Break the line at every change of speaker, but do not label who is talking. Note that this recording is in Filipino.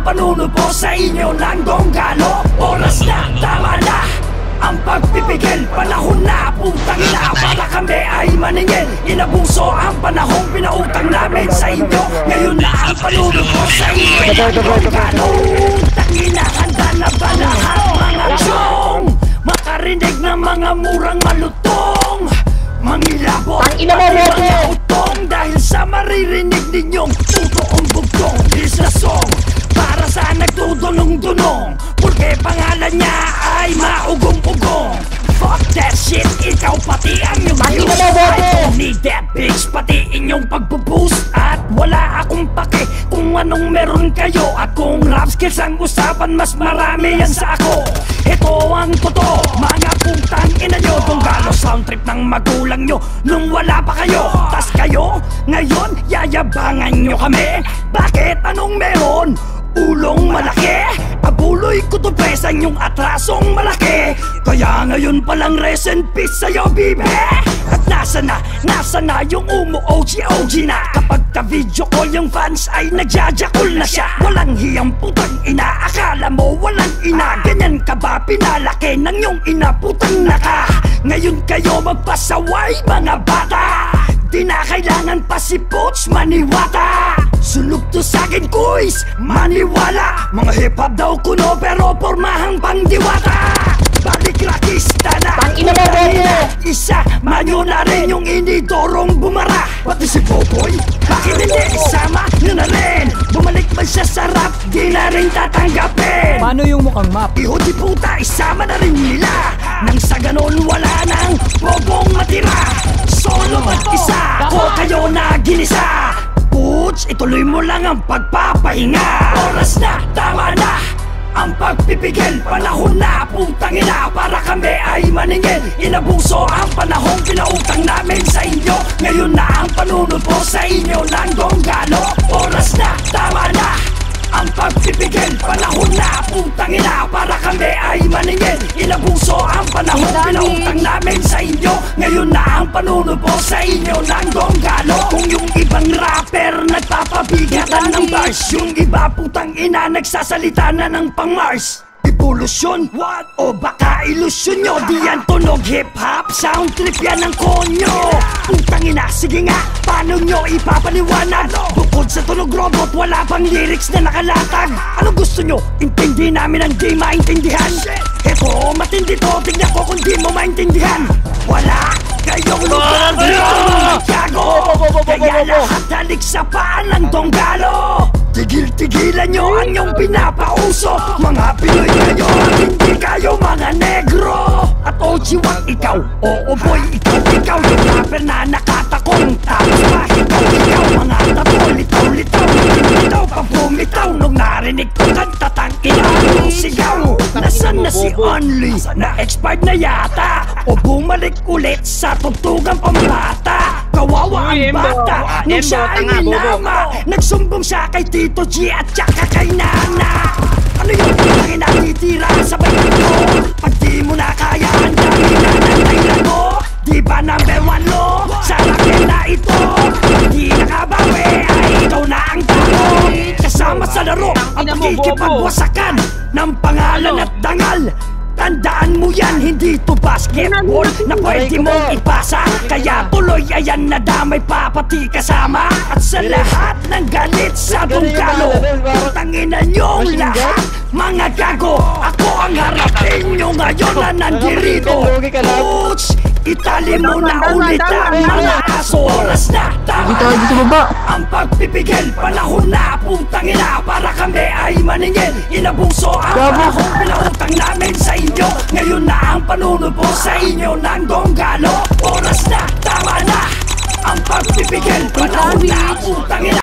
panunubo sa inyo ng donggalo. Oras na, tama na ang pagpipigil, panahon na, putang ina, para kami ay maningil. Inabuso ang panahong pinautang namin sa inyo. Ngayon na ang panunubo sa inyo ng donggalo. Tangina, handa na ba lahat mga chong? Makarinig ng mga murang malutong, mangilabot pati mga utong. Dahil sa maririnig ninyong totoong bugtong. This na song para sa nagdudunong-dunong, porque pangalan niya ay maugong-ugong. Fuck that shit, ikaw pati ang iyong views. I don't need that bitch, pati inyong pagbuboost. At wala akong pake kung anong meron kayo. At kung rap skills ang usapan, mas marami yan sa ako. Ito ang totoo, mga putang ina nyo. Donggalo sound trip ng magulang nyo nung wala pa kayo. Tas kayo, ngayon, yayabangan nyo kami. Bakit? Anong meron? Ulong malaki, abuloy ko to presa yung atrasong malaki. Kaya ngayon palang rest in peace sa'yo, bibe. At nasa na yung umu-OG na. Kapag ka-video call yung fans ay nagjajakol na siya. Walang hiyang putang ina, akala mo walang ina. Ganyan ka ba pinalaki ng yung ina, putang naka. Ngayon kayo magpasaway mga bata. Di na kailangan pa si Poch maniwata. Sulog to sa'kin kuis, maniwala. Mga hip-hop daw kuno pero pormahang pangdiwata. Balik rakista na, isa manyo na rin yung inidorong bumara. Pati si Popoy, bakit hindi isama nyo na rin? Bumalik man siya sa rap, di na rin tatanggapin.
Paano yung mukhang map?
Iho di puta, isama na rin nila. Nang sa ganon wala nang bobong matira. Solo mag-isa, ko kayo na ginisa. Puts, ituloy mo lang ang pagpapahinga. Oras na, tama na ang pagpipigil, panahon na, putang ina, para kami ay maningil. Inabuso ang panahong pinautang namin sa inyo. Ngayon na ang panunubo sa inyo ng donggalo. Oras na, tama na ang pagpipigil, panahon na, putang ina, para kami ay maningil. Inabuso ang panahong pinautang namin sa inyo. Ngayon na ang panunubo sa inyo ng donggalo. Kung yung ibang rapper nagpapabigatan ng bars, yung iba putang ina nagsasalita na ng pang-Mars. Evolusyon? What? O baka ilusyon nyo? Di yan tunog hip-hop, sound trip yan ang konyo. Putang ina, sige nga, paano nyo ipapaliwanag? Bukod sa tunog robot, wala pang lyrics na nakalatag. Anong gusto nyo? Intindi namin ang di maintindihan. Eto, matindi to, tignan ko kung di mo maintindihan. Wala kayong lugar dito ng gago. Kaya lahat halik sa paan ng donggalo. Tigil-tigilan nyo ang iyong pinapauso. Mga Pinoy kayo, hindi kayo mga negro. At OG1 ikaw, oo boy, ikaw yung rapper na nakatakong. Tapos pa ikaw, mga tapo, litaw-litaw. Litaw pa bumitaw nung narinig ko kanta tangina yung sigaw. Nasaan na si Only? Na-expired na yata o bumalik ulit sa tugtugang pambata. Kawawa ang bata nung siya ay minama. Nagsumbong siya kay Tito G at saka kay Nana. Ano yun? Ang inatitira sa bayan ko. Pag di mo na kaya, ang dami na nandailan mo. Di ba number one lo? Sa raket na ito, di nakabawi, ay ikaw na ang tao. Kasama sa laro ang pakikipagwasakan ng pangalan at dangal. Tandaan mo yan, hindi to basketball na pwede mong ipasa. Kaya tuloy ayan na damay pa pati kasama. At sa lahat ng galit sa donggalo, tanginan nyong lahat mga gago. Ako ang harapin nyo ngayon na nandirito. Puts, itali mo na ulit ang mga aso. Oras na, tama na ang pagpipigil, panahon na, putang ina, para kami ay maningil. Inabuso ang panahong pinautang namin sa inyo. Ngayon na ang panunubo sa inyo ng donggalo. Oras na, tama na ang pagpipigil, panahon na, putang ina.